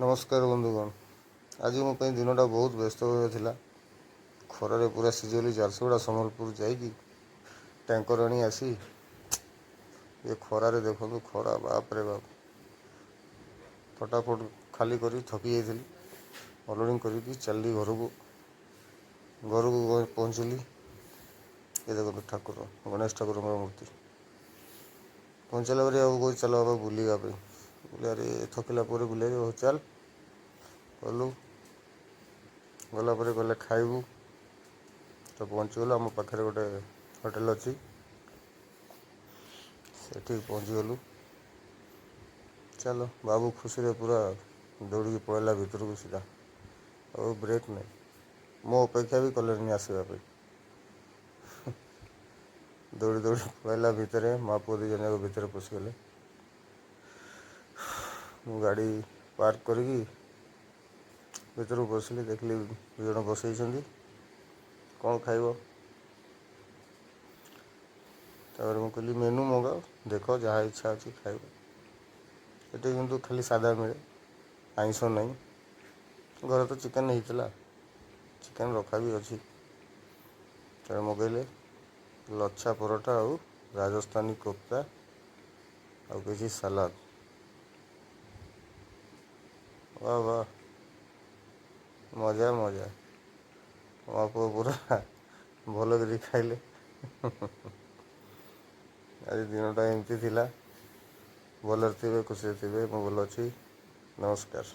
नमस्कार बंधुगण। आज मो दिनटा बहुत व्यस्त था। खरारे पूरा सिझली झारसुगुड़ा सम्बलपुर जाकि टैंकर आनी आसी ये खरारे देखो खरा बाप रे बाप फटाफट खाली कर थकी जाइली अलोडिंग कर चलली घर को पहुँचली। ये देखो ठाकुर गणेश ठाकुर मूर्ति पहुँचला पर चल बाबा बुलिया बुलिया थकिला बुले हो चल गलु गलापर गले खाइबू तो पहुँचीगलु आम पाखे गोटे होटेल अच्छी से पहुँचीगलु। चलो बाबू खुशी रे पूरा दौड़ी पड़ेगा भितर को सीधा और ब्रेक नहीं मो अपेक्षा भी कले आसवाई दौड़ी दौड़ी पड़ेगा भितर माँ पुओ दी जन भितर पशिगले गाड़ी पार्क करी भर बसिली देखली दु जन बसई कौन खाइब तापर मुझे कहली मेनू मगाओ देख जहाँ इच्छा अच्छी खाइब। ये किंतु खाली सादा मिले आइंस नहीं घर तो चिकेन होता चिकेन रखा भी अच्छी तार मगैले लच्छा परोठा और राजस्थानी कोफ्ता और किसी सलाद। वाह वाह मजा मजा मो पुओ पूरा भल कर खाइले। आज दिनटा एमती थिला भलरे थे खुशी थे मुझे भल अच्छी। नमस्कार।